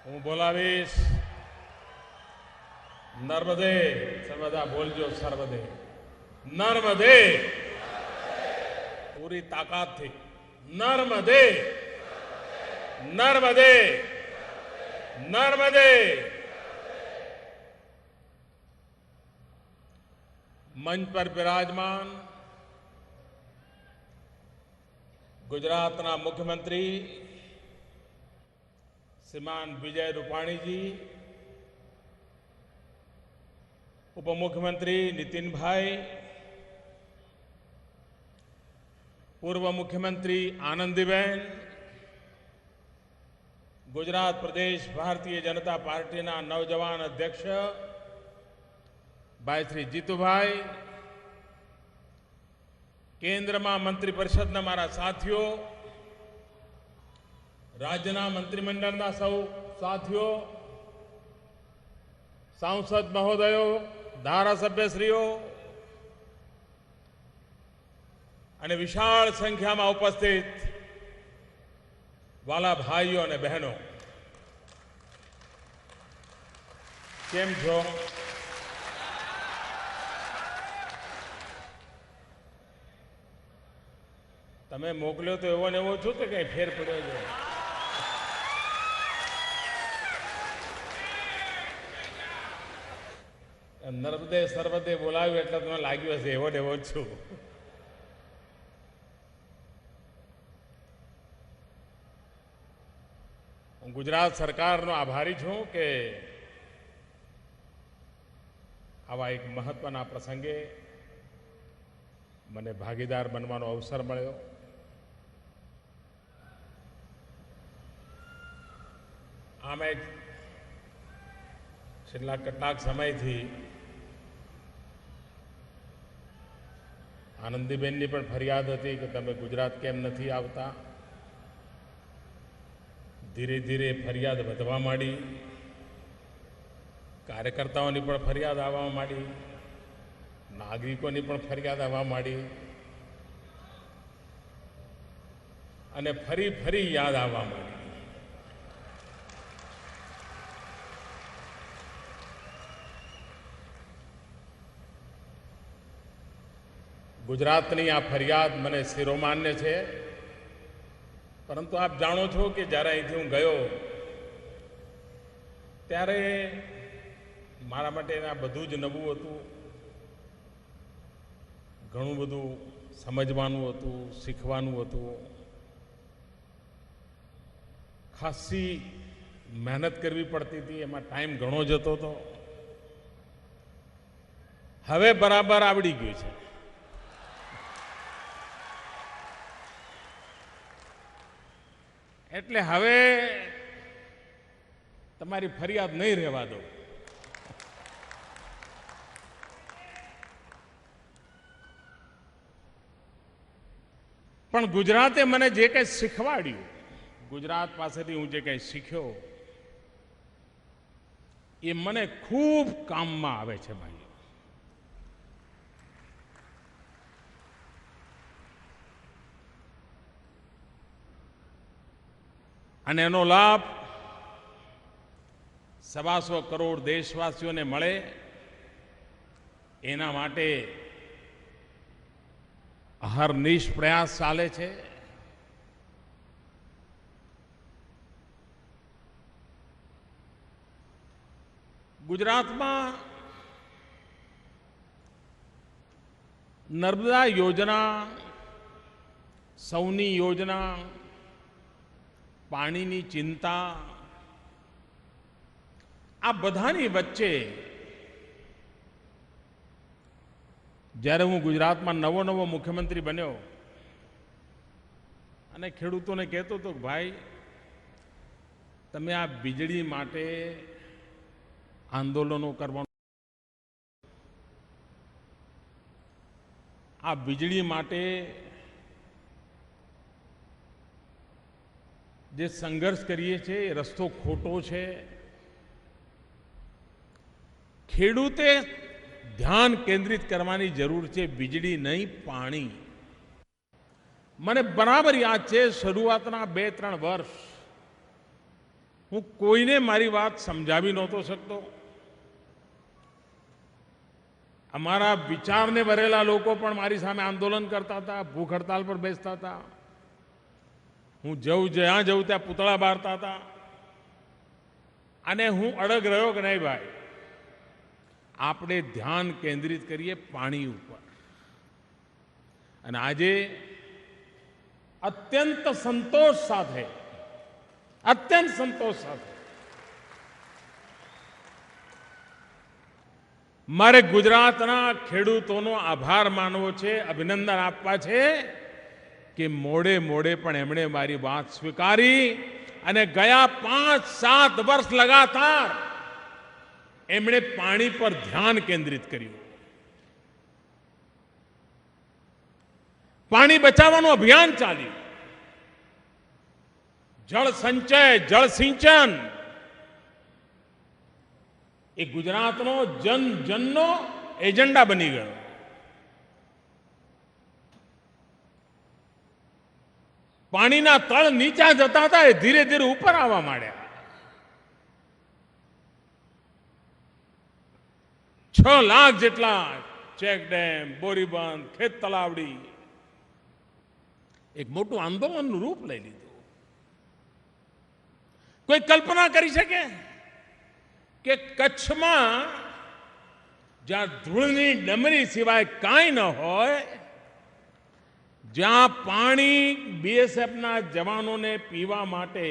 હું બોલાવીશ નર્મદે. સર્વદા બોલજો સર્વદે. નર્મદે. પૂરી તાકાતથી નર્મદે. નર્મદે. નર્મદે. મંચ પર બિરાજમાન ગુજરાતના મુખ્યમંત્રી શ્રીમાન વિજય રૂપાણીજી, ઉપમુખ્યમંત્રી નીતિનભાઈ, પૂર્વ મુખ્યમંત્રી આનંદીબેન, ગુજરાત પ્રદેશ ભારતીય જનતા પાર્ટીના નવજવાન અધ્યક્ષ ભાઈ શ્રી જીતુભાઈ, કેન્દ્રમાં મંત્રી પરિષદના મારા સાથીઓ, રાજ્યના મંત્રીમંડળના સૌ સાથીઓ, સાંસદ મહોદયો, ધારાસભ્યશ્રીઓ અને વિશાળ સંખ્યામાં ઉપસ્થિત વાલા ભાઈઓ અને બહેનો, કેમ છો? તમે મોકલ્યો તો એવો ને એવો છો કે કઈ ફેર પડ્યો છે? નર્મદે સર્વદે બોલાવ્યું એટલે તમને લાગ્યું હશે એવો ને એવો જ છું. હું ગુજરાત સરકારનો આભારી છું કે આવા એક મહત્વના પ્રસંગે મને ભાગીદાર બનવાનો અવસર મળ્યો. આમે છેલ્લા કેટલાક સમયથી આનંદીબેનની પણ ફરિયાદ હતી કે તમે ગુજરાત કેમ નથી આવતા. ધીરે ધીરે ફરિયાદ વધવા માંડી, કાર્યકર્તાઓની પણ ફરિયાદ આવવા માંડી, નાગરિકોની પણ ફરિયાદ આવવા માંડી અને ફરી ફરી યાદ આવવા માંડી. ગુજરાતની આ ફરિયાદ મને શિરોમાન્ય છે, પરંતુ આપ જાણો છો કે જ્યારે અહીંથી હું ગયો ત્યારે મારા માટે આ બધું જ નવું હતું. ઘણું બધું સમજવાનું હતું, શીખવાનું હતું. ખાસી મહેનત કરવી પડતી હતી, એમાં ટાઈમ ઘણો જતો હતો. હવે બરાબર આવડી ગયું છે. એટલે હવે તમારી ફરિયાદ નહીં રહેવા દો. પણ ગુજરાતે મને જે કંઈ શીખવાડ્યું, ગુજરાત પાસેથી હું જે કંઈ શીખ્યો, એ મને ખૂબ કામમાં આવે છે ભાઈ. અને એનો લાભ 125 કરોડ દેશવાસીઓને મળે એના માટે અહર્નિશ પ્રયાસ ચાલે છે. ગુજરાતમાં નર્મદા યોજના, સૌની યોજના, પાણીની ચિંતા, આ બધાની વચ્ચે જ્યારે હું ગુજરાતમાં નવો મુખ્યમંત્રી બન્યો અને ખેડૂતોને કહેતો હતો કે ભાઈ તમે આ વીજળી માટે આંદોલનો કરવાનું, આ વીજળી માટે જે સંઘર્ષ કરીએ છીએ એ રસ્તો ખોટો છે. ખેડૂતે ધ્યાન કેન્દ્રિત કરવાની જરૂર છે, વીજળી નહીં પાણી. મને બરાબર યાદ છે શરૂઆતના 2-3 વર્ષ હું કોઈને મારી વાત સમજાવી નહોતો શકતો. અમારા વિચારને ભરેલા લોકો પણ મારી સામે આંદોલન કરતા હતા, ભૂખ હડતાલ પર બેસતા હતા. હું જ્યાં જઉં ત્યાં પૂતળા બારતા હતા. અને હું અડગ રહ્યો કે નહીં ભાઈ, આપણે ધ્યાન કેન્દ્રિત કરીએ પાણી ઉપર. અને આજે અત્યંત સંતોષ સાથે મારે ગુજરાતના ખેડૂતોનો આભાર માનવો છે, અભિનંદન આપવા છે કે મોડે પણ એમણે મારી વાત સ્વીકારી અને ગયા 5-7 વર્ષ લગાતાર એમણે પાણી પર ધ્યાન કેન્દ્રિત કર્યું. પાણી બચાવવાનું અભિયાન ચાલ્યું. જળ સંચય, જળ સિંચન એ ગુજરાતનો જનનો એજન્ડા બની ગયો. પાણીના તળ નીચા જતા હતા, એ ધીરે ધીરે ઉપર આવવા માંડ્યા. 6 લાખ જેટલા ચેક ડેમ, બોરીબંધ, ખેત તલાવડી એક મોટું આંદોલનનું રૂપ લઈ લીધું. કોઈ કલ્પના કરી શકે કે કચ્છમાં જ્યાં ધૂળની ડમરી સિવાય કાંઈ ન હોય, જ્યાં પાણી બીએસએફના જવાનોને પીવા માટે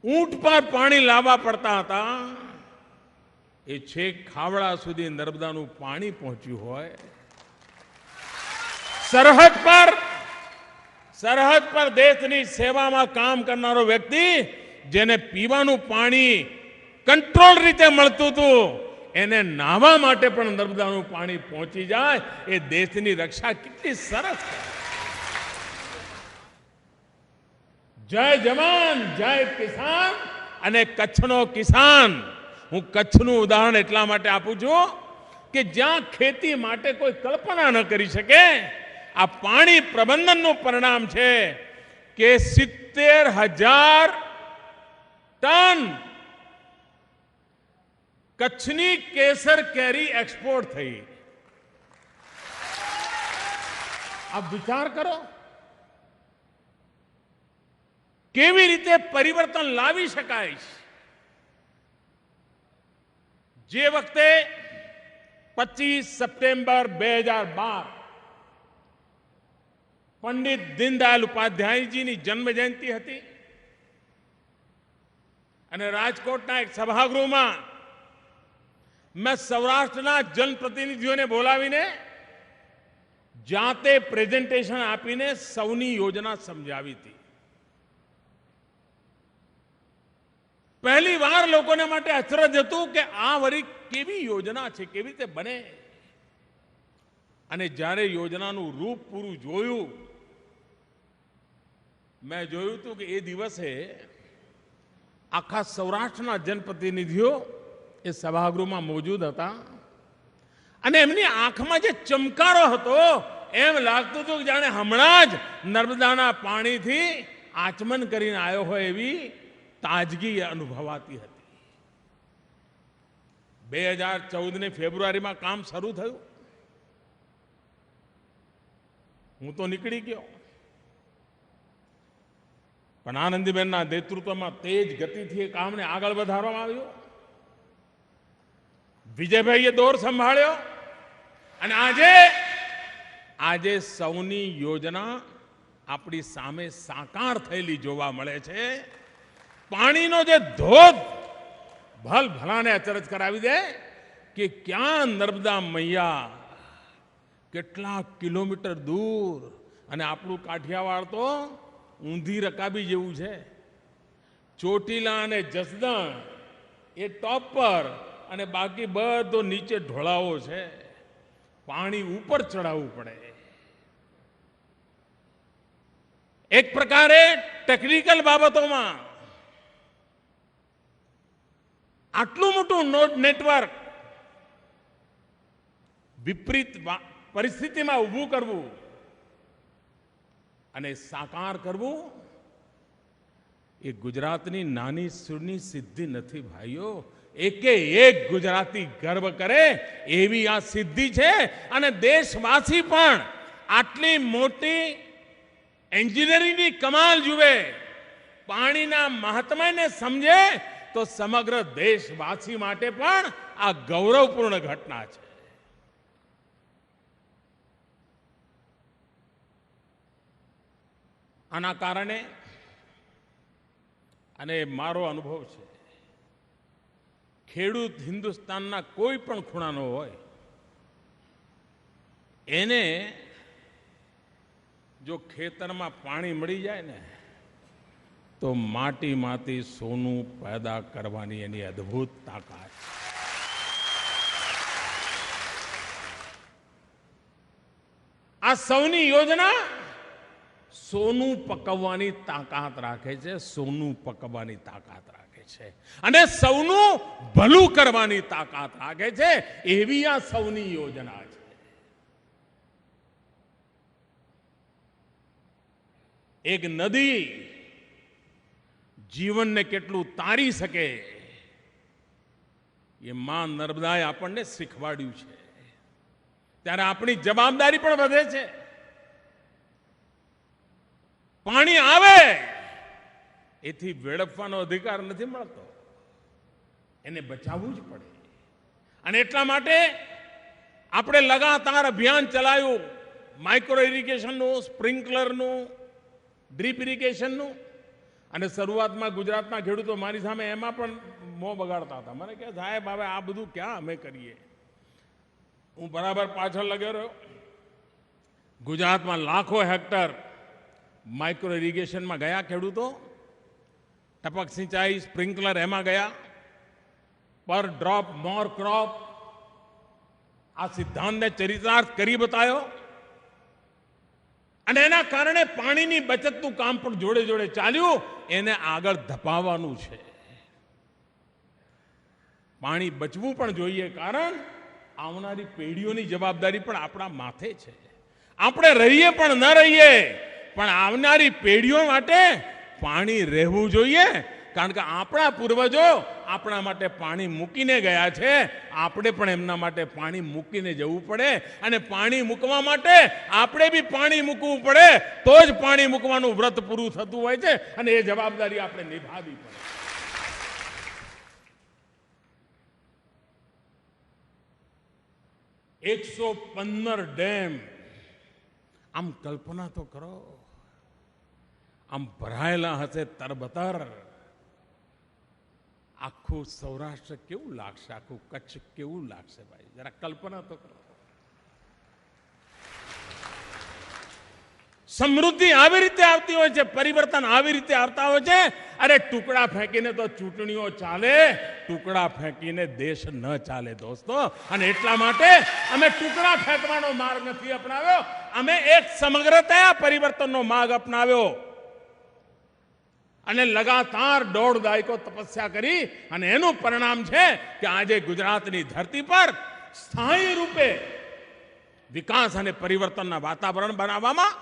ઊંટ પર પાણી લાવવા પડતા હતા, એ છેક ખાવડા સુધી નર્મદાનું પાણી પહોંચ્યું હોય. સરહદ પર દેશની સેવામાં કામ કરનારો વ્યક્તિ, જેને પીવાનું પાણી કંટ્રોલ રીતે મળતું હતું, એને નાહવા માટે પણ નર્મદાનું પાણી પહોંચી જાય, એ દેશની રક્ષા કેટલી સરસ છે. જય જવાન, જય કિસાન. અને કચ્છનો કિસાન, હું કચ્છનું ઉદાહરણ એટલા માટે આપું છું કે જ્યાં ખેતી માટે કોઈ કલ્પના ન કરી શકે, આ પાણી પ્રબંધનનું પરિણામ છે કે 70,000 ટન કચ્છની કેસર કેરી એક્સપોર્ટ થઈ. આપ વિચાર કરો કેવી રીતે પરિવર્તન લાવી શકાય. જે વખતે 25 સપ્ટેમ્બર 2012 પંડિત દીનદયાળ ઉપાધ્યાયજીની જન્મ જયંતિ હતી અને રાજકોટના એક સભાગૃહમાં મેં સૌરાષ્ટ્રના જનપ્રતિનિધિઓને બોલાવીને જાતે પ્રેઝન્ટેશન આપીને સૌની યોજના સમજાવી હતી. પહેલી વાર લોકોને માટે અચરજ હતું કે આ વળી કેવી યોજના છે, કેવી રીતે બને. અને જ્યારે યોજનાનું રૂપ પૂરું જોયું, મેં જોયું હતું કે એ દિવસે આખા સૌરાષ્ટ્રના જનપ્રતિનિધિઓ એ સભાગૃહમાં મોજૂદ હતા અને એમની આંખમાં જે ચમકારો હતો, એમ લાગતું હતું કે જાણે હમણાં જ નર્મદાના પાણીથી આચમન કરીને આવ્યો હોય એવી તાજગી અનુભવાતી હતી. 2014ની ફેબ્રુઆરીમાં કામ શરૂ થયું. હું તો નીકળી ગયો, પણ આનંદીબેનના નેતૃત્વમાં તેજ ગતિથી એ કામને આગળ વધારવામાં આવ્યું. વિજયભાઈએ દોર સંભાળ્યો અને આજે સૌની યોજના આપણી સામે સાકાર થયેલી જોવા મળે છે. પાણીનો જે ધોધ ભલાને અચરજ કરાવી દે કે ક્યાં નર્મદા મૈયા કેટલા કિલોમીટર દૂર, અને આપણું કાઠિયાવાડ તો ઊંધી રકાબી જેવું છે. ચોટીલા અને જસદણ એ ટોપ પર અને બાકી બધો નીચે ઢોળાવો છે. પાણી ઉપર ચડાવવું પડે. એક પ્રકારે ટેકનિકલ બાબતોમાં આટલું મોટું નેટવર્ક વિપરીત પરિસ્થિતિમાં ઊભું કરવું અને સાકાર કરવું, એ ગુજરાતની નાની સૂની સિદ્ધિ નથી ભાઈઓ. એકે એક ગુજરાતી ગર્વ કરે એવી આ સિદ્ધિ છે. અને દેશવાસી પણ આટલી મોટી એન્જિનિયરિંગની કમાલ જુએ, પાણીના મહાત્મ્યને સમજે, તો સમગ્ર દેશવાસી માટે પણ આ ગૌરવપૂર્ણ ઘટના છે. આના કારણે, અને મારો અનુભવ છે, ખેડૂત હિન્દુસ્તાનના કોઈ પણ ખૂણાનો હોય, એને જો ખેતરમાં પાણી મળી જાય ને તો માટીમાંથી સોનું પેદા કરવાની એની અદ્ભુત તાકાત. આ સૌની યોજના સોનું પકવવાની તાકાત રાખે છે, સોનું પકવવાની તાકાત રાખે છે, અને સૌનું ભલું કરવાની તાકાત રાખે છે. એવી આ સૌની યોજના છે. એક નદી જીવનને કેટલું તારી શકે એ માં નર્મદાએ આપણને શીખવાડ્યું છે. ત્યારે આપણી જવાબદારી પણ વધે છે. પાણી આવે એથી વેડફવાનો અધિકાર નથી મળતો, એને બચાવવું જ પડે. અને એટલા માટે આપણે લગાતાર અભિયાન ચલાવ્યું, માઇક્રો ઇરિગેશનનું, સ્પ્રિંકલરનું, ડ્રીપ ઇરિગેશનનું. અને શરૂઆતમાં ગુજરાતના ખેડૂતો મારી સામે એમાં પણ મોં બગાડતા હતા. મને કહે, સાહેબ હવે આ બધું ક્યાં અમે કરીએ. હું બરાબર પાછળ લગ્યો રહ્યો. ગુજરાતમાં લાખો હેક્ટર માઇક્રો ઇરિગેશનમાં ગયા ખેડૂતો, ટપક સિંચાઈ, સ્પ્રિંકલર એમાં ગયા. પર ડ્રોપ મોર ક્રોપ, આ સિદ્ધાંતને ચરિતાર્થ કરી બતાવ્યો. અને એના કારણે પાણીની બચતનું કામ પણ જોડે જોડે ચાલ્યું. એને આગળ ધપાવવાનું છે. પાણી બચવું પણ જોઈએ, કારણ આવનારી પેઢીઓની જવાબદારી પણ આપણા માથે છે. આપણે રહીએ પણ ન રહીએ, પણ આવનારી પેઢીઓ માટે પાણી રહેવું જોઈએ. કારણ કે આપણા પૂર્વજો આપણા માટે પાણી મૂકીને ગયા છે. આપણે પણ એમના માટે પાણી મૂકીને જવું પડે. અને પાણી મૂકવા માટે આપણે બી પાણી મૂકવું પડે, તો જ પાણી મૂકવાનું વ્રત પૂરું થતું હોય છે. અને એ જવાબદારી આપણે નિભાવવી પડે. 115 ડેમ, આમ કલ્પના તો કરો, આમ ભરાયેલા હશે તરબતર. આખું સૌરાષ્ટ્ર કેવું લાગશે, આખું કચ્છ કેવું લાગશે ભાઈ, જરા કલ્પના તો કરો. સમૃદ્ધિ આવી રીતે આવતી હોય છે, પરિવર્તન આવી રીતે આવતા હોય છે. અરે ટુકડા ફેંકીને તો ચૂંટણીઓ ચાલે, ટુકડા ફેંકીને દેશ ન ચાલે દોસ્તો. અને એટલા માટે અમે ટુકડા ફેંકવાનો માર્ગ નથી અપનાવ્યો, અમે એક સમગ્રતા પરિવર્તનનો માર્ગ અપનાવ્યો. અને લગાતાર 1.5 દાયકો તપસ્યા કરી. અને એનું પરિણામ છે કે આજે ગુજરાતની ધરતી પર સ્થાયી રૂપે વિકાસ અને પરિવર્તનના વાતાવરણ બનાવવામાં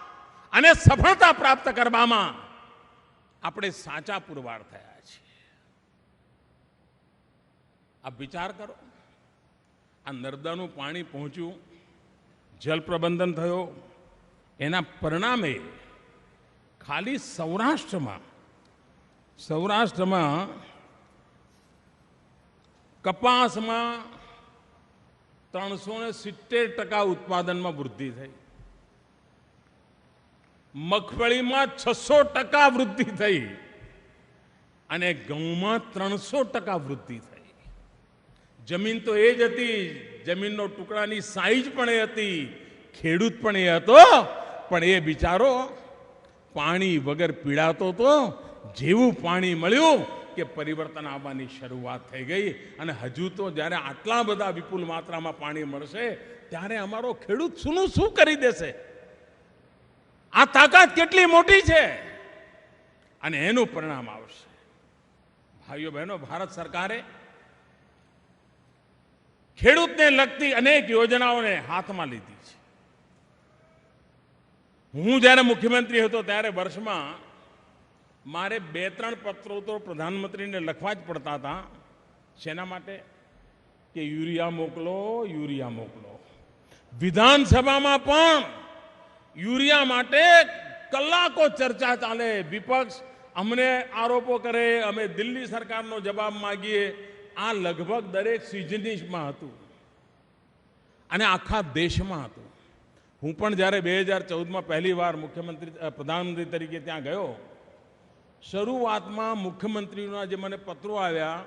અને સફળતા પ્રાપ્ત કરવામાં આપણે સાચા પુરવાર થયા છીએ. આપ વિચાર કરો, આ નર્મદાનું પાણી પહોંચ્યું, જલ પ્રબંધન થયો, એના પરિણામે ખાલી સૌરાષ્ટ્રમાં કપાસમાં 370% ઉત્પાદનમાં વૃદ્ધિ થઈ, મગફળીમાં 600% વૃદ્ધિ થઈ, અને ઘઉંમાં 300% વૃદ્ધિ થઈ. જમીન તો એ જ હતી, જમીનનો ટુકડાની સાઈઝ પણ એ હતી, ખેડૂત પણ એ હતો, પણ એ બિચારો પાણી વગર પીડાતો હતો. જેવું પાણી મળ્યું કે પરિવર્તન આવવાની શરૂઆત થઈ ગઈ. અને હજુ તો જ્યારે આટલા બધા વિપુલ માત્રામાં પાણી મળશે ત્યારે અમારો ખેડૂત શું કરી દેશે. આ તાકાત કેટલી મોટી છે, અને એનું પરિણામ આવશે. ભાઈઓ બહેનો, ભારત સરકારે ખેડૂતને લગતી અનેક યોજનાઓને હાથમાં લીધી છે. હું જ્યારે મુખ્યમંત્રી હતો ત્યારે વર્ષમાં મારે 2-3 પત્રો તો પ્રધાનમંત્રીને લખવા જ પડતા હતા. શેના માટે? કે યુરિયા મોકલો, યુરિયા મોકલો. વિધાનસભામાં પણ યુરિયા માટે કલાકો ચર્ચા ચાલે. વિપક્ષ અમને આરોપો કરે, અમે દિલ્હી સરકારનો જવાબ માંગીએ. આ લગભગ દરેક સિઝનીમાં હતું અને આખા દેશમાં હતું. હું પણ જ્યારે 2014માં પહેલી વાર પ્રધાનમંત્રી તરીકે ત્યાં ગયો, શરૂઆતમાં મુખ્યમંત્રીઓના જે મને પત્રો આવ્યા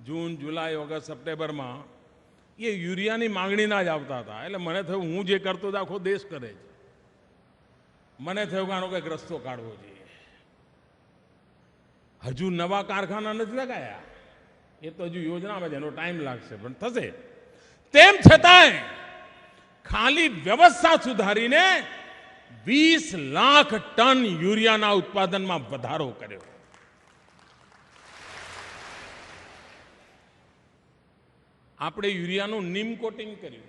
જૂન, જુલાઈ, ઓગસ્ટ, સપ્ટેમ્બરમાં, એ યુરિયાની માંગણીના જ આવતા હતા. એટલે મને થયું હું જે કરતો હતો આખો દેશ કરે છે. મને થયું કે આનો કંઈક રસ્તો કાઢવો જોઈએ. હજુ નવા કારખાના નથી લગાયા, એ તો હજુ યોજનામાં છે, એનો ટાઈમ લાગશે, પણ થશે. તેમ છતાંય ખાલી વ્યવસ્થા સુધારીને 20 લાખ ટન યુરિયાના ઉત્પાદનમાં વધારો કર્યો. આપણે યુરિયાનું નીમ કોટિંગ કર્યું.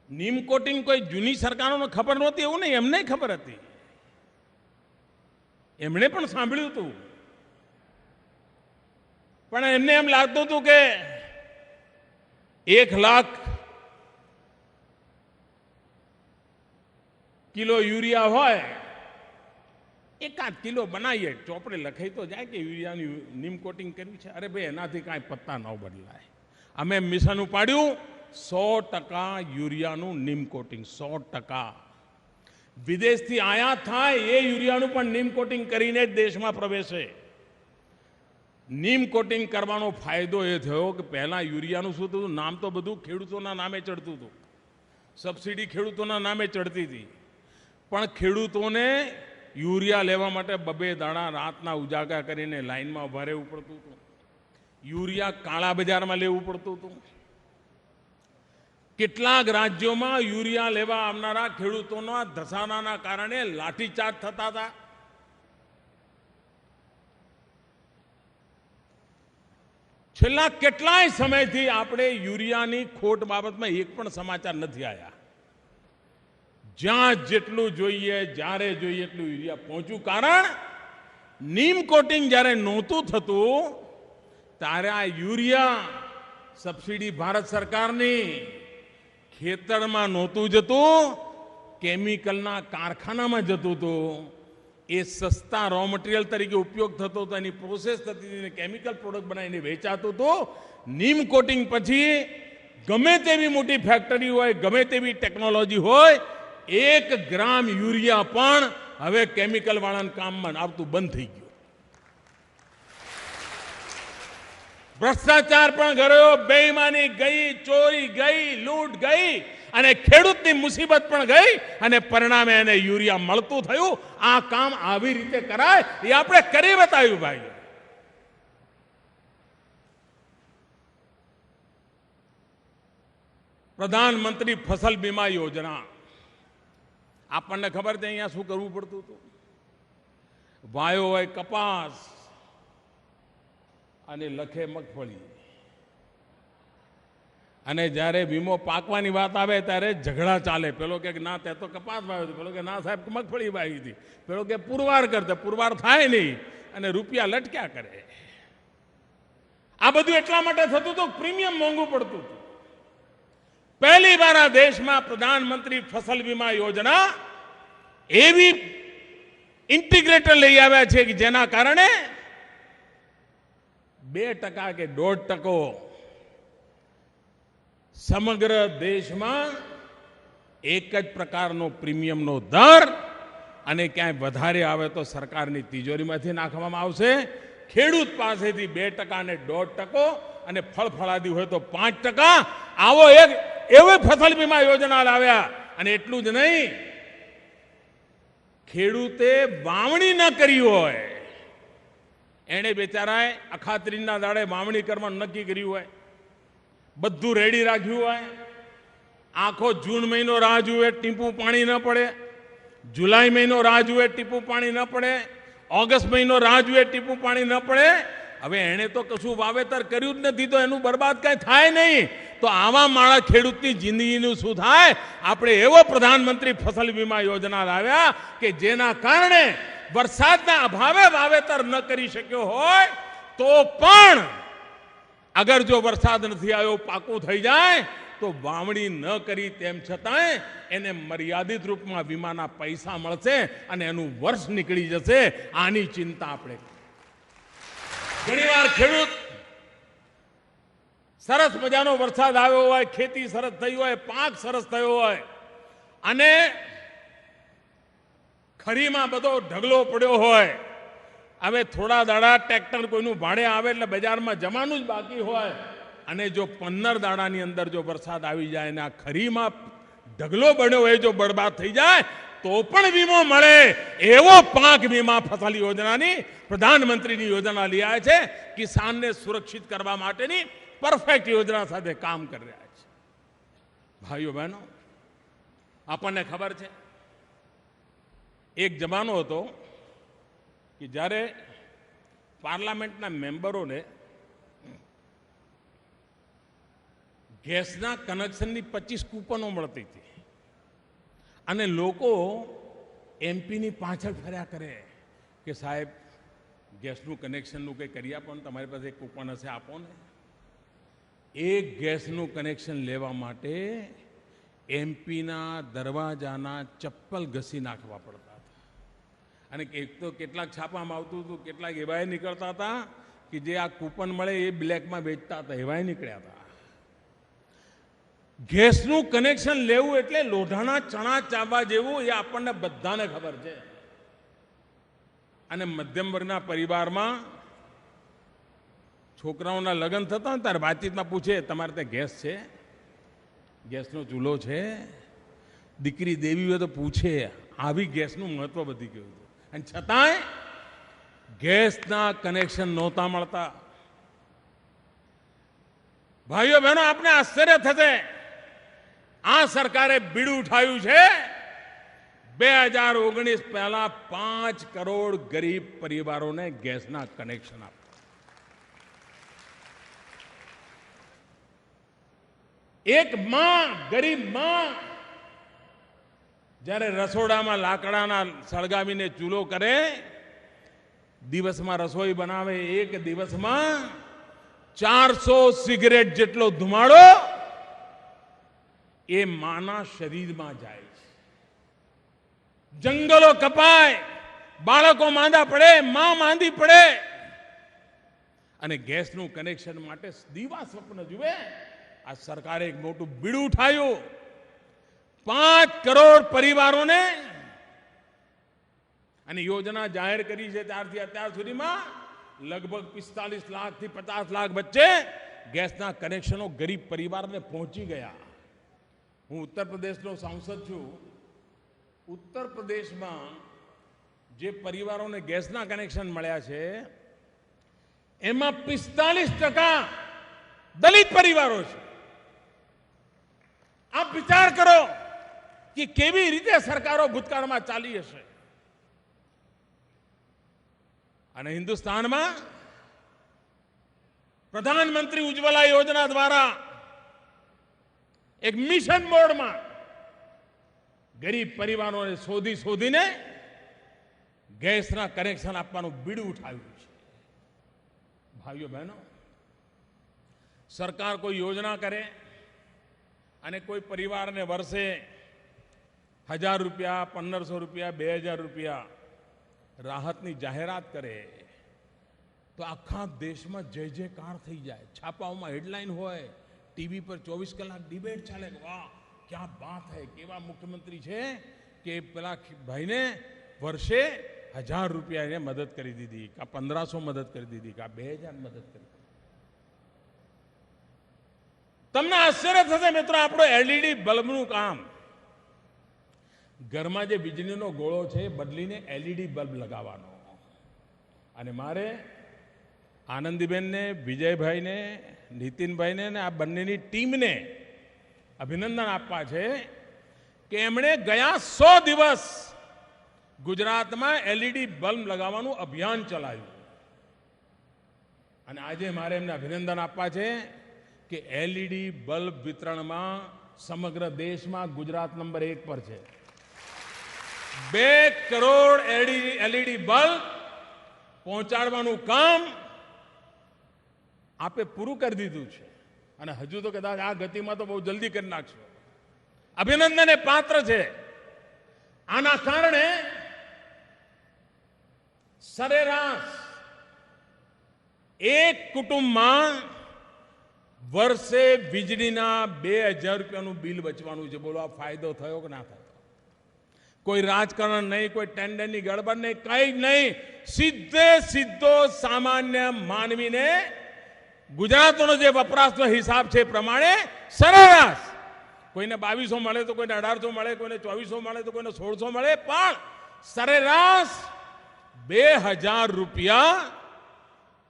નીમ કોટિંગ કોઈ જૂની સરકારોને ખબર નહોતી એવું નહીં, એમને ખબર હતી. એમણે પણ સાંભળ્યું હતું, પણ એમને એમ લાગતું હતું કે 1 લાખ કિલો યુરિયા હોય, 1 કિલો બનાવીએ, ચોપડે લખાઈ તો જાય કે યુરિયાની નીમ કોટિંગ કર્યું છે. અરે ભાઈ, એનાથી કાંઈ પત્તા ન બદલાય. અમે મિશન ઉપાડ્યું 100% યુરિયાનું નીમ કોટિંગ. 100% વિદેશથી આયાત થાય એ યુરિયાનું પણ નીમ કોટિંગ કરીને જ દેશમાં પ્રવેશે. નીમ કોટિંગ કરવાનો ફાયદો એ થયો કે પહેલા યુરિયાનું શું થતું, નામ તો બધું ખેડૂતોના નામે ચડતું હતું, સબસિડી ખેડૂતોના નામે ચડતી હતી, પણ ખેડૂતોને યુરિયા લેવા માટે 2 દાડા રાતના ઉજાગરા કરીને લાઈનમાં ઉભા રહેવું પડતું હતું. યુરિયા કાળા બજારમાં લેવું પડતું હતું. કેટલાક રાજ્યોમાં યુરિયા લેવા આવનારા ખેડૂતોના ધસારાના કારણે લાઠીચાર્જ થતા હતા. છેલ્લા કેટલાય સમયથી આપણે યુરિયાની ખોટ બાબતમાં એક પણ સમાચાર નથી આવ્યા. જ્યાં જેટલું જોઈએ, જ્યારે જોઈએ એટલું યુરિયા પહોંચ્યું. કારણ નીમ કોટિંગ જ્યારે નહોતું થતું ત્યારે આ યુરિયા સબસિડી ભારત સરકારની ખેતરમાં નહોતું જતું, કેમિકલના કારખાનામાં જતું હતું. એ સસ્તા રો મટીરિયલ તરીકે ઉપયોગ થતો હતો, એની પ્રોસેસ થતી હતી, કેમિકલ પ્રોડક્ટ બનાવીને વેચાતું હતું. નીમ કોટિંગ પછી ગમે તેવી મોટી ફેક્ટરી હોય, ગમે તેવી ટેકનોલોજી હોય, 1 ગ્રામ યુરિયા પણ હવે કેમિકલ વાળાના કામમાં આવતું બંધ થઈ ગયું. ભ્રષ્ટાચાર પણ ગયો, બેઈમાની ગઈ, ચોરી ગઈ, લૂંટ ગઈ અને ખેડૂતની મુસીબત પણ ગઈ અને પરિણામે એને યુરિયા મળતું થયું. આ કામ આવી રીતે કરાય એ આપણે કરી બતાવ્યું. ભાઈ, પ્રધાનમંત્રી ફસલ બીમા યોજના, આપણને ખબર છે અહીંયા શું કરવું પડતું હતું. વાયો હોય કપાસ અને લખે મગફળી, અને જ્યારે વીમો પાકવાની વાત આવે ત્યારે ઝઘડા ચાલે. પેલો કે ના તે તો કપાસ વાવ્યો હતો, પેલો કે ના સાહેબ મગફળી વાવી હતી, પેલો કે પુરવાર કરતા, પુરવાર થાય નહીં અને રૂપિયા લટક્યા કરે. આ બધું એટલા માટે થતું હતું, પ્રીમિયમ મોંઘું પડતું હતું. પહેલી વાર આ દેશમાં પ્રધાનમંત્રી ફસલ વીમા યોજના એવી ઇન્ટિગ્રેટર લઈ આવ્યા છે કે જેના કારણે 2% કે 1.5% સમગ્ર દેશમાં એક જ પ્રકારનો પ્રીમિયમનો દર, અને ક્યાંય વધારે આવે તો સરકારની તિજોરીમાંથી નાખવામાં આવશે. ખેડૂત પાસેથી 2% અને 1.5%, અને ફળફળાદી હોય તો 5%. આવો એક એવી ફસલ વીમા યોજના લાવ્યા. અને એટલું જ નહીં, ખેડૂતે વાવણી ન કરી હોય, એણે બેચારાએ અખાત્રીજના દાડે વાવણી કરવાનું નક્કી કર્યું હોય, બધું રેડી રાખ્યું હોય, આખો જૂન મહિનો રાહ જુએ, ટીપું પાણી ન પડે, જુલાઈ મહિનો રાહ જુએ, ટીપું પાણી ન પડે, ઓગસ્ટ મહિનો રાહ જુએ, ટીપું પાણી ન પડે. હવે એણે તો કશું વાવેતર કર્યું જ નથી, તો એનું બરબાદ કાંઈ થાય નહીં. તો આવા માળા ખેડૂતની જિંદગીનું શું થાય? આપણે એવો પ્રધાનમંત્રી ફસલ વીમા યોજના લાવ્યા કે જેના કારણે વરસાદના અભાવે વાવેતર ન કરી શક્યો હોય તો પણ અગર જો વરસાદ નથી આવ્યો, પાકું થઈ જાય તો વાવણી ન કરી તેમ છતાંય એને મર્યાદિત રૂપમાં વીમાના પૈસા મળશે અને એનું વર્ષ નીકળી જશે. આની ચિંતા આપણે. ઘણીવાર ખેડૂત સરસ મજાનો વરસાદ આવ્યો હોય, ખેતી સરસ થઈ હોય, પાક સરસ થયો હોય અને ખરીમાં બધો ઢગલો પડ્યો હોય, હવે થોડા દાડા ટ્રેક્ટર કોઈનું ભાડે આવે એટલે બજારમાં જવાનું જ બાકી હોય અને જો 15 દાડાની અંદર જો વરસાદ આવી જાય અને આ ખરીમાં ઢગલો બન્યો હોય જો બરબાદ થઈ જાય તો પણ વીમો મળે એવો પાક વીમા ફસલ યોજનાની પ્રધાનમંત્રીની યોજના લઈ આવ્યા છે. કિસાનને સુરક્ષિત કરવા માટેની પરફેક્ટ યોજના સાથે કામ કરી રહ્યા છે. ભાઈઓ બહેનો, આપણને ખબર છે એક જમાનો હતો કે જ્યારે પાર્લામેન્ટના મેમ્બરોને ગેસના કનેક્શનની 25 કૂપનો મળતી હતી અને લોકો એમપીની પાછળ ફર્યા કરે કે સાહેબ ગેસનું કનેક્શનનું કંઈ કરી આપો ને, તમારી પાસે એક કૂપન હશે આપો ને. એક ગેસનું કનેક્શન લેવા માટે એમપીના દરવાજાના ચપ્પલ ઘસી નાખવા પડતા હતા અને એક તો કેટલાક છાપામાં આવતું હતું, કેટલાક એવાય નીકળતા હતા કે જે આ કૂપન મળે એ બ્લેકમાં વેચતા હતા, એવાય નીકળ્યા હતા. ગેસનું કનેક્શન લેવું એટલે લોઢાના ચણા ચાવવા જેવું, એ આપણને બધાને ખબર છે. અને મધ્યમ વર્ગના પરિવારમાં છોકરાઓના લગ્ન થતા હોય ત્યારે વાતચીતમાં પૂછે તમારે ત્યાં ગેસ છે, ગેસનો ચૂલો છે? દીકરી દેવી હોય તો પૂછે. આવી ગેસનું મહત્વ વધી ગયું હતું અને છતાંય ગેસના કનેક્શન નહોતા મળતા. ભાઈઓ બહેનો, આપણે આશ્ચર્ય થશે, આ સરકારે બીડું ઉઠાવ્યું છે 2019 પહેલા 5 કરોડ ગરીબ પરિવારોને ગેસના કનેક્શન આપ્યા. એક માં, ગરીબ માં જ્યારે રસોડામાં લાકડાના સળગાવીને ચૂલો કરે, દિવસમાં રસોઈ બનાવે, એક દિવસમાં 400 સિગરેટ જેટલો ધુમાડો એ માના શરીરમાં જાય છે. જંગલો કપાય, બાળકો માંદા પડે, માં માંદી પડે અને ગેસનું કનેક્શન માટે દીવા સ્વપ્ન જુએ. આ સરકારે એક મોટું બીડું ઉઠાવ્યું. 5 કરોડ પરિવારોને અને યોજના જાહેર કરી છે ત્યારથી અત્યાર સુધીમાં લગભગ 45 લાખથી 50 લાખ વચ્ચે ગેસના કનેક્શનો ગરીબ પરિવારને પહોંચી ગયા. હું ઉત્તર પ્રદેશનો સાંસદ છું. ઉત્તર પ્રદેશમાં જે પરિવારોને ગેસના કનેક્શન મળ્યા છે એમાં 45% દલિત પરિવારો છે. આપ વિચાર કરો કે કેવી રીતે સરકારો ભૂતકાળમાં ચાલી હશે. અને હિન્દુસ્તાનમાં પ્રધાનમંત્રી ઉજ્જવલા યોજના દ્વારા એક મિશન મોડમાં ગરીબ પરિવારોને શોધીને ગેસના કનેક્શન આપવાનું બીડું ઉઠાવ્યું છે. ભાઈઓ બહેનો, સરકાર કોઈ યોજના કરે અને કોઈ પરિવારને વર્ષે 1000 રૂપિયા, 1500 રૂપિયા, 2000 રૂપિયા રાહતની જાહેરાત કરે તો આખા દેશમાં જય જયકાર થઈ જાય. છાપાઓમાં હેડલાઇન હોય, ટીવી પર 24 કલાક ડિબેટ ચાલે. વાહ ક્યાં બાત હૈ, કેવા મુખ્યમંત્રી છે કે પેલા ભાઈને વર્ષે 1000 રૂપિયા એને મદદ કરી દીધી, કા 1500 મદદ કરી દીધી, કા 2000 મદદ કરી. તમને આશ્ચર્ય થશે મિત્રો, આપણો એલઈડી બલ્બનું કામ, ઘરમાં જે વીજળીનો ગોળો છે બદલીને એલઈડી બલ્બ લગાવવાનો. અને મારે આનંદીબેનને, વિજયભાઈને, નીતિનભાઈને અને આ બંનેની ટીમને અભિનંદન આપવા છે કે એમણે ગયા 100 દિવસ ગુજરાતમાં એલઈડી બલ્બ લગાવવાનું અભિયાન ચલાવ્યું. અને આજે મારે એમને અભિનંદન આપવા છે કે એલઈડી બલ્બ વિતરણમાં સમગ્ર દેશમાં ગુજરાત નંબર 1 પર છે. 2 કરોડ એલઈડી બલ્બ પહોંચાડવાનું કામ આપે પૂરું કરી દીધું છે અને હજુ તો કદાચ આ ગતિમાં તો બહુ જલ્દી કરી નાખશો. અભિનંદનને પાત્ર છે. આના કારણે સરેરાશ એક કુટુંબમાં વર્ષે વીજળીના 2000 રૂપિયાનું બિલ બચવાનું છે. બોલો આ ફાયદો થયો કે ના થયો? કોઈ રાજકારણ નહીં, કોઈ ટેન્ડરની ગડબડ નહીં, કંઈ નહીં. સીધો સામાન્ય માનવીને ગુજરાતનો જે વપરાશનો હિસાબ છે એ પ્રમાણે સરેરાશ કોઈને 2200 મળે તો કોઈને 1800 મળે, કોઈને 2400 મળે તો કોઈને 1600 મળે, પણ સરેરાશ 2000 રૂપિયા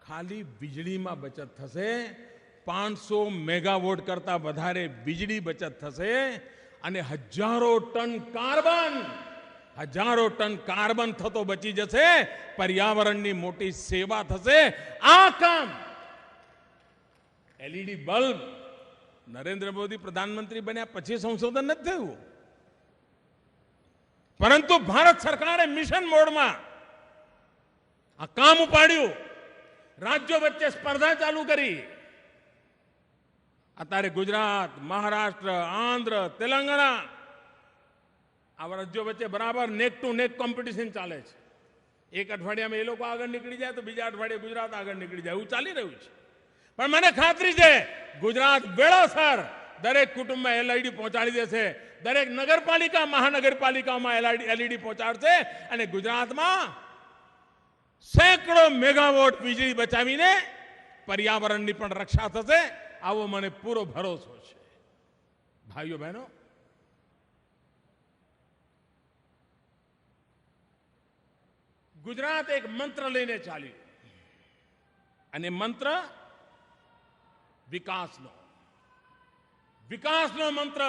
ખાલી વીજળીમાં બચત થશે. 500 મેગાવોટ કરતા વધારે વીજળી બચત થશે અને હજારો ટન કાર્બન થતો બચી જશે. પર્યાવરણની મોટી સેવા થશે. આ કામ એલઈડી બલ્બ નરેન્દ્ર મોદી પ્રધાનમંત્રી બન્યા પછી સંશોધન નથી થયું, પરંતુ ભારત સરકારે મિશન મોડમાં આ કામ ઉપાડ્યું. રાજ્યો વચ્ચે સ્પર્ધા ચાલુ કરી. અત્યારે ગુજરાત, મહારાષ્ટ્ર, આંધ્ર, તેલંગાણા આવા રાજ્યો વચ્ચે બરાબર નેક ટુ નેક કોમ્પિટિશન ચાલે છે. એક અઠવાડિયામાં એ લોકો આગળ નીકળી જાય તો બીજા અઠવાડિયે ગુજરાત આગળ નીકળી જાય, એવું ચાલી રહ્યું છે. પણ મને ખાતરી છે ગુજરાત વેળાસર દરેક કુટુંબમાં એલઈડી પહોંચાડી દેશે. દરેક નગરપાલિકા, મહાનગરપાલિકામાં એલઈડી પહોંચાડશે અને ગુજરાતમાં સેંકડો મેગાવોટ વીજળી બચાવીને પર્યાવરણની પણ રક્ષા થશે. આવો મને પૂરો ભરોસો છે. ભાઈઓ બહેનો, ગુજરાત એક મંત્ર લઈને ચાલ્યું અને મંત્ર વિકાસનો મંત્ર.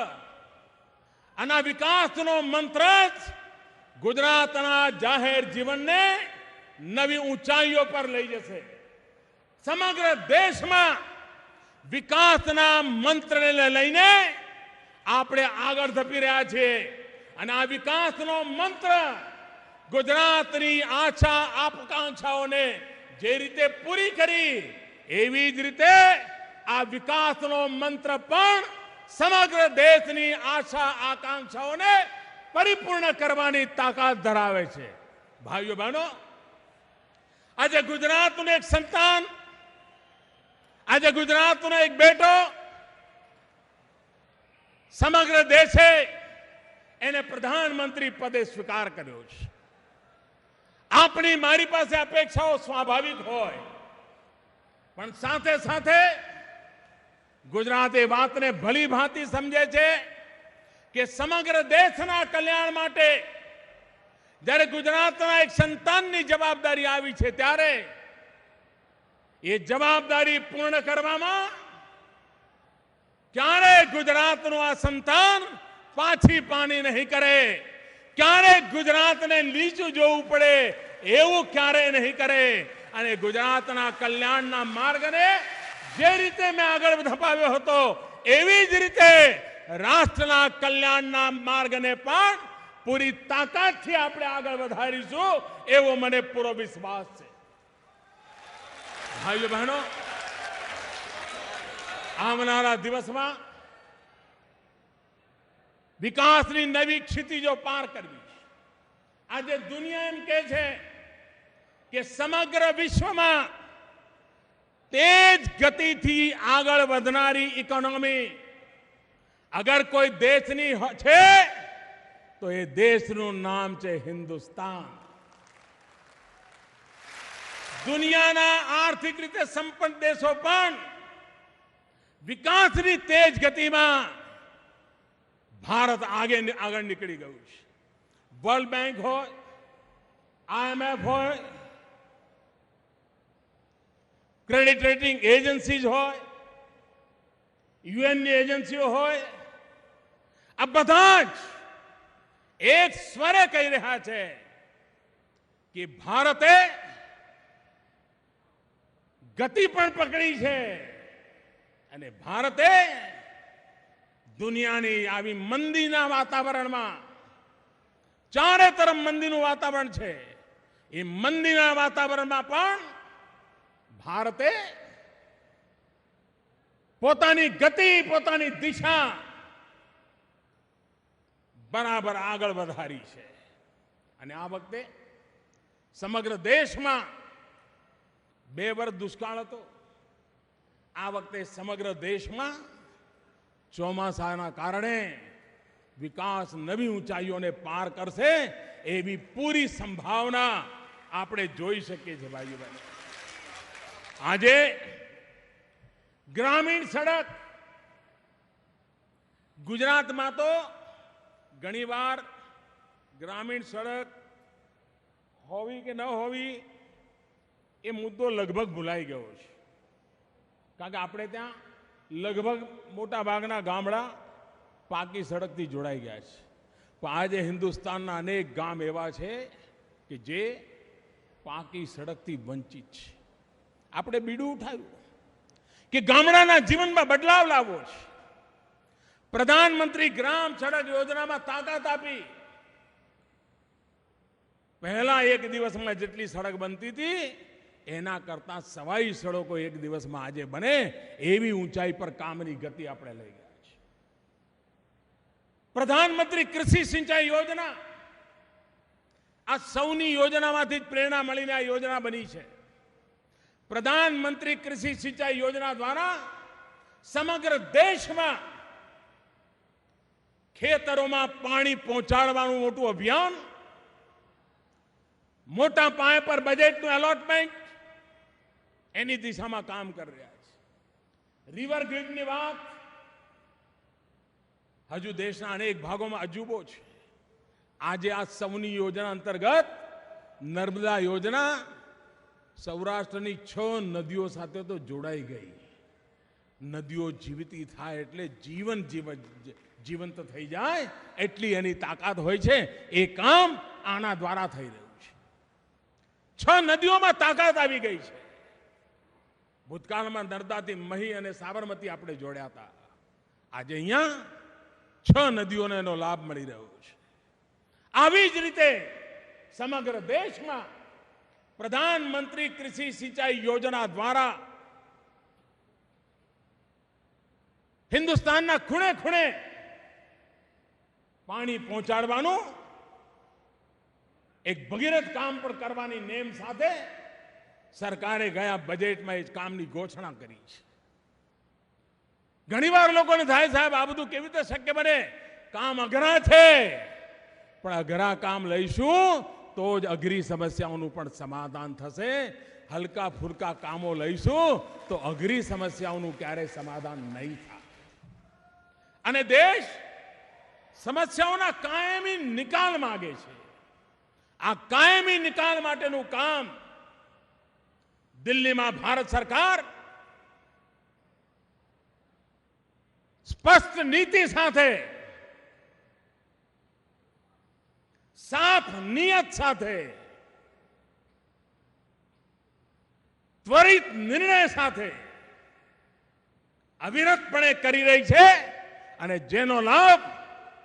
અને આ વિકાસનો મંત્ર જ ગુજરાતના જાહેર જીવનને નવી ઊંચાઈઓ પર લઈ જશે. સમગ્ર દેશમાં વિકાસના મંત્રને લઈને આપણે આગળ ધપી રહ્યા છીએ અને આ વિકાસનો મંત્ર ગુજરાતની આશા આકાંક્ષાઓને જે રીતે પૂરી કરી એવી જ રીતે આ વિકાસનો મંત્ર પણ સમગ્ર દેશની આશા આકાંક્ષાઓને પરિપૂર્ણ કરવાની તાકાત ધરાવે છે. ભાઈઓ બહેનો, આજે ગુજરાતનું એક સંતાન, આજે ગુજરાતનો એક બેટો સમગ્ર દેશે એને પ્રધાનમંત્રી પદે સ્વીકાર કર્યો છે. આપણી મારી પાસે અપેક્ષાઓ સ્વાભાવિક હોય, પણ સાથે સાથે ગુજરાત એ વાતને ભલી ભાંતિ સમજે છે કે સમગ્ર દેશના કલ્યાણ માટે જ્યારે ગુજરાતના એક સંતાનની જવાબદારી આવી છે ત્યારે એ જવાબદારી પૂર્ણ કરવામાં ક્યારેય ગુજરાતનું આ સંતાન પાછી પાની નહીં કરે. ક્યારેય ગુજરાતને નીચું જોવું પડે એવું ક્યારેય નહીં કરે અને ગુજરાતના કલ્યાણના માર્ગને જે રીતે મેં આગળ ધપાવ્યો હતો એવી જ રીતે રાષ્ટ્રના કલ્યાણના માર્ગને પણ પૂરી તાકાતથી આપણે આગળ વધારીશું એવો મને પૂરો વિશ્વાસ છે. ભાઈઓ બહેનો, આવનારા દિવસમાં વિકાસની નવી ક્ષિતિજો પાર કરવી છે. આજે દુનિયા એમ કહે છે કે સમગ્ર વિશ્વમાં તેજ ગતિથી આગળ વધનારી ઇકોનોમી અગર કોઈ દેશની છે તો એ દેશનું નામ છે હિન્દુસ્તાન. દુનિયાના આર્થિક રીતે સંપન્ન દેશો પણ વિકાસની તેજ ગતિમાં ભારત આગળ નીકળી ગયું છે. વર્લ્ડ બેંક હોય, IMF હોય, ક્રેડિટ રેટિંગ એજન્સીઝ હોય, યુએનની એજન્સીઓ હોય, આ બધા જ એક સ્વરે કહી રહ્યા છે કે ભારતે ગતિ પણ પકડી છે, અને ભારતે દુનિયાની આવી મંદીના વાતાવરણમાં, ચારે તરફ મંદીનું વાતાવરણ છે, એ મંદીના વાતાવરણમાં પણ ભારતે પોતાની ગતિ, પોતાની દિશા બરાબર આગળ વધારી છે. અને આ વખતે સમગ્ર દેશમાં 2 વર્ષ દુષ્કાળ હતો. આ વખતે સમગ્ર દેશમાં ચોમાસાના કારણે વિકાસ નવી ઊંચાઈઓને પાર કરશે એવી પૂરી સંભાવના આપણે જોઈ શકીએ છીએ. ભાઈઓ બહેનો, આજે ગ્રામીણ સડક ગુજરાતમાં તો ઘણીવાર ગ્રામીણ સડક હોવી કે ન હોવી એ મુદ્દો લગભગ ભૂલાઈ ગયો છે. કારણ કે આપણે ત્યાં લગભગ મોટા ભાગના ગામડા પાકી સડકથી જોડાઈ ગયા છે. પણ આજે હિન્દુસ્તાનના અનેક ગામ એવા છે કે જે પાકી સડકથી વંચિત છે. આપણે બીડું ઉઠાવ્યું કે ગામડાના જીવનમાં બદલાવ લાવવો છે. પ્રધાનમંત્રી ગ્રામ સડક યોજનામાં તાકાત આપી. પહેલા એક દિવસમાં જેટલી સડક બનતી હતી એના કરતા સવાઈ સડકો એક દિવસમાં આજે બને એવી ઊંચાઈ પર કામની ગતિ આપણે લઈ ગયા છે. પ્રધાનમંત્રી કૃષિ સિંચાઈ યોજના, આ સૌની યોજનામાંથી જ પ્રેરણા મળીને આ યોજના બની છે. પ્રધાનમંત્રી કૃષિ સિંચાઈ યોજના દ્વારા સમગ્ર દેશમાં ખેતરોમાં પાણી પહોંચાડવાનું મોટું અભિયાન, મોટા પાયે પર બજેટનું એલોટમેન્ટ એની દિશામાં કામ કરી રહ્યા છે. રિવર ગ્રીડની વાત હજુ દેશના અનેક ભાગોમાં અજુબો છે. આજે આ સૌની યોજના અંતર્ગત નર્મદા યોજના સૌરાષ્ટ્રની 6 નદીઓ સાથે તો જોડાઈ ગઈ. નદીઓ જીવતી થાય એટલે જીવંત થઈ જાય એટલી એની તાકાત હોય છે. એ કામ આના દ્વારા થઈ રહ્યું છે. 6 નદીઓમાં તાકાત આવી ગઈ છે. ભૂતકાળમાં નર્મદાથી મહી અને સાબરમતી આપણે જોડ્યા હતા. આજે અહીંયા 6 નદીઓને એનો લાભ મળી રહ્યો છે. આવી જ રીતે સમગ્ર દેશમાં પ્રધાનમંત્રી કૃષિ સિંચાઈ યોજના દ્વારા હિન્દુસ્તાનના ખૂણે ખૂણે પાણી પહોંચાડવાનું એક ભગીરથ કામ પણ કરવાની નેમ સાથે સરકારે ગયા બજેટમાં એ કામની ઘોષણા કરી છે. ઘણીવાર લોકોને થાય, સાહેબ આ બધું કેવી રીતે શક્ય બને? કામ અઘરા છે, પણ અઘરા કામ લઈશું તો જ અઘરી સમસ્યાઓનું પણ સમાધાન થશે. હલકા ફુલકા કામો લઈશું તો અઘરી સમસ્યાઓનું ક્યારેય સમાધાન નહીં થાય. અને દેશ સમસ્યાઓના કાયમી નિકાલ માંગે છે. આ કાયમી નિકાલ માટેનું કામ દિલ્હીમાં ભારત સરકાર સ્પષ્ટ નીતિ સાથે, સાફ નિયત સાથે, ત્વરિત નિર્ણય સાથે અવિરતપણે કરી રહી છે અને જેનો લાભ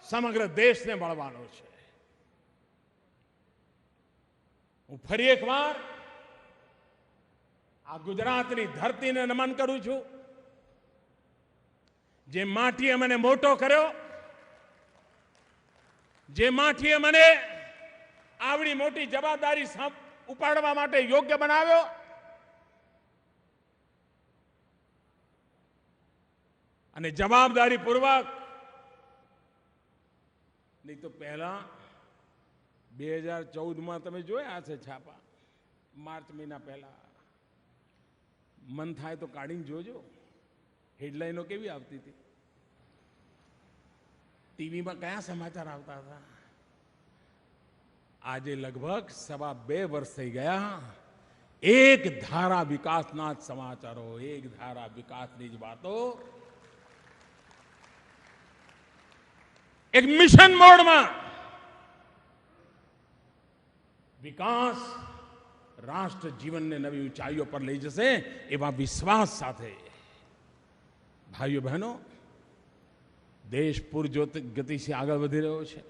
સમગ્ર દેશને મળવાનો છે. હું ફરી એકવાર આ ગુજરાતની ધરતીને નમન કરું છું. જે માટીએ મને મોટો કર્યો, જે માટીએ મને આવડી મોટી જવાબદારી ઉપાડવા માટે યોગ્ય બનાવ્યો, અને જવાબદારી પૂર્વક, નહીં તો પહેલા 2014માં તમે જોયા છે છાપા, માર્ચ મહિના પહેલા. મન થાય તો કાઢીને જોજો, હેડલાઈનો કેવી આવતી હતી, ટીવીમાં કયા સમાચાર આવતા હતા. આજે લગભગ 2.25 વર્ષ થઈ ગયા. એક ધારા વિકાસના જ સમાચારો, એક ધારા વિકાસની જ વાતો, એક મિશન મોડમાં વિકાસ રાષ્ટ્ર જીવનને નવી ઊંચાઈઓ પર લઈ જશે એવા વિશ્વાસ સાથે ભાઈઓ બહેનો, દેશ પૂરજોત ગતિથી આગળ વધી રહ્યો છે.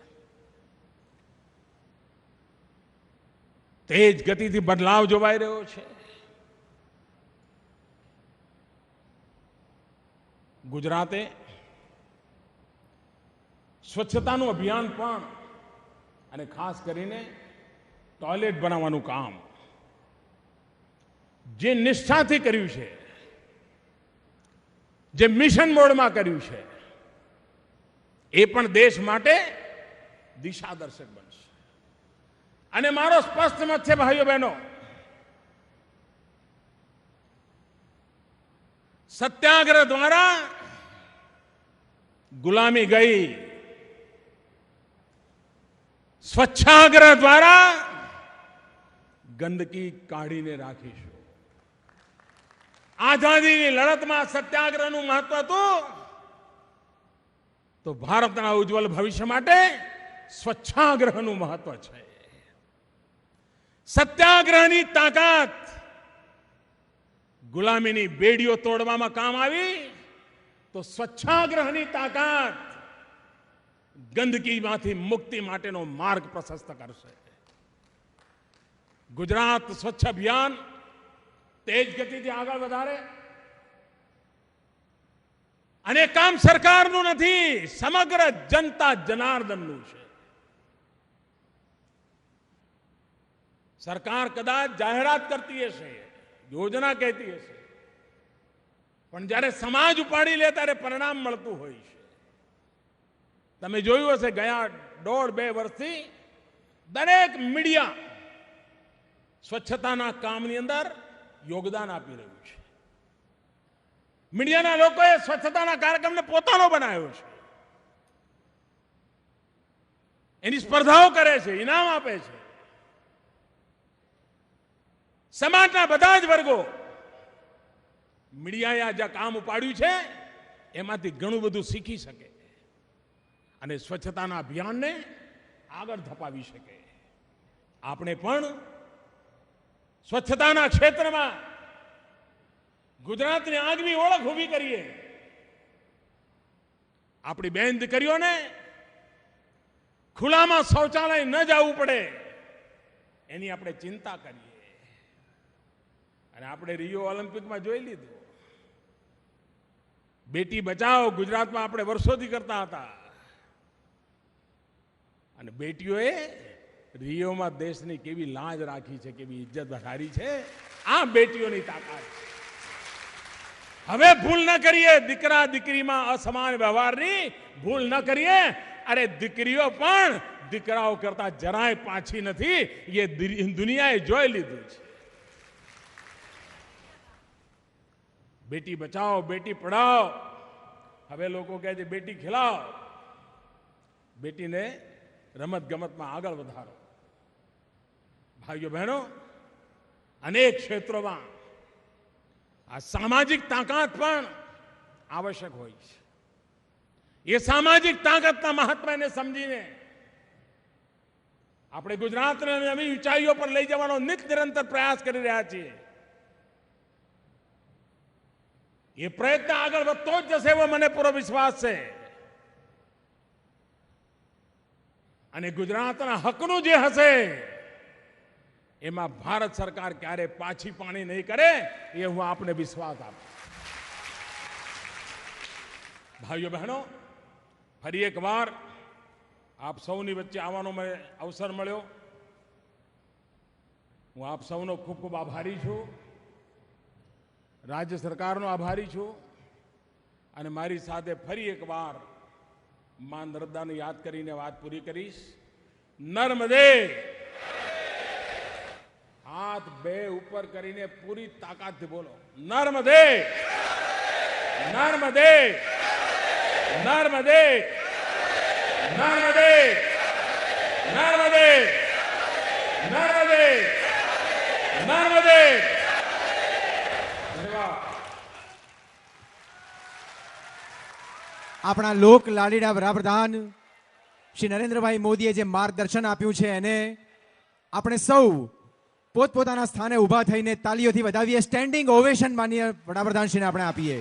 તેજ ગતિથી બદલાવ જોવાઈ રહ્યો છે. ગુજરાતે સ્વચ્છતાનું અભિયાન પણ અને ખાસ કરીને ટોયલેટ બનાવવાનું કામ જે નિષ્ઠાથી કર્યું છે, જે મિશન મોડમાં કર્યું છે, એ પણ દેશ માટે દિશાદર્શક બનશે. અને મારો સ્પષ્ટ મત છે ભાઈઓ બહેનો, સત્યાગ્રહ દ્વારા ગુલામી ગઈ, સ્વચ્છાગ્રહ દ્વારા ગંદકી કાઢીને રાખીશું. આઝાદીની લડતમાં સત્યાગ્રહનું મહત્વ હતું, તો ભારતના ઉજ્જવળ ભવિષ્ય માટે સ્વચ્છાગ્રહનું મહત્વ છે. સત્યાગ્રહની તાકાત ગુલામીની બેડીઓ તોડવામાં કામ આવી, તો સ્વચ્છાગ્રહની તાકાત ગંદકીમાંથી મુક્તિ માટેનો માર્ગ પ્રશસ્ત કરશે. ગુજરાત સ્વચ્છ અભિયાન તેજ ગતિથી આગળ વધારે, અને કામ સરકારનું નથી, સમગ્ર જનતા જનાર્દનનું છે. સરકાર કદાચ જાહેરાત કરતી હશે, યોજના કહેતી હશે, પણ જ્યારે સમાજ ઉપાડી લે ત્યારે પરિણામ મળતું હોય છે. તમે જોયું હશે, ગયા 1.5-2 વર્ષથી દરેક મીડિયા સ્વચ્છતાના કામની અંદર યોગદાન આપી રહ્યું છે. મીડિયાના લોકોએ સ્વચ્છતાના કાર્યક્રમને પોતાનો બનાવ્યો છે. એની સ્પર્ધાઓ કરે છે, ઇનામ આપે છે. સમાજના બધા જ વર્ગો મીડિયાએ આ જે કામ ઉપાડ્યું છે એમાંથી ઘણું બધું શીખી શકે અને સ્વચ્છતાના અભિયાનને આગળ ધપાવી શકે. આપણે પણ સ્વચ્છતાના ક્ષેત્રમાં ગુજરાતની આગવી ઓળખ ઊભી કરીએ. આપણી બેન દીકરીઓને ખુલ્લામાં શૌચાલય ન જવું પડે એની આપણે ચિંતા કરીએ. અને આપણે રિયો ઓલિમ્પિકમાં જોઈ લીધું, બેટી બચાવો ગુજરાતમાં આપણે વર્ષોથી કરતા હતા, અને બેટીઓએ રિયોમાં દેશની કેવી લાજ રાખી છે, કેવી ઇજ્જત વધારી છે. આ બેટીઓની તાકાત છે. હવે ભૂલ ન કરીએ, દીકરા દીકરીમાં અસમાન વ્યવહારની ભૂલ ન કરીએ. અરે દીકરીઓ પણ દીકરાઓ કરતા જરાય પાછી નથી, એ દુનિયાએ જોઈ લીધું છે. બેટી બચાવો, બેટી પઢાઓ. હવે લોકો કહે છે બેટી ખિલાઓ. બેટીને રમત ગમતમાં આગળ વધારો. ભાઈઓ બહેનો, અનેક ક્ષેત્રોમાં આ સામાજિક તાકાત પણ આવશ્યક હોય છે. એ સામાજિક તાકાતના મહત્વને સમજીને આપણે ગુજરાતને નવી ઊંચાઈઓ પર લઈ જવાનો નિરંતર પ્રયાસ કરી રહ્યા છીએ. એ પ્રયત્ન આગળ વધતો જ જશે એવો મને પૂરો વિશ્વાસ છે. અને ગુજરાતના હકનું જે હશે એમાં ભારત સરકાર ક્યારે પાછી પાણી નહીં કરે, એ હું આપને વિશ્વાસ આપું. ભાઈઓ બહેનો, ફરી એક વાર આપ સૌની વચ્ચે આવવાનો મને અવસર મળ્યો. હું આપ સૌનો ખૂબ ખૂબ આભારી છું. રાજ્ય સરકારનો આભારી છું. અને મારી સાથે ફરી એક વાર માં નર્મદાને યાદ કરીને વાત પૂરી કરીશ. નર્મદે. હાથ બે ઉપર કરીને પૂરી તાકાતથી બોલો, નર્મદે, નર્મદે, નર્મદે, નર્મદે, નર્મદે, નર્મદે, નર્મદે. આપણા લોક લાડીના વડાપ્રધાન શ્રી નરેન્દ્રભાઈ મોદીએ જે માર્ગદર્શન આપ્યું છે એને આપણે સૌ પોતપોતાના સ્થાને ઊભા થઈને તાલીઓથી વધાવીએ. સ્ટેન્ડિંગ ઓવેશન માનીય વડાપ્રધાનશ્રીને આપણે આપીએ.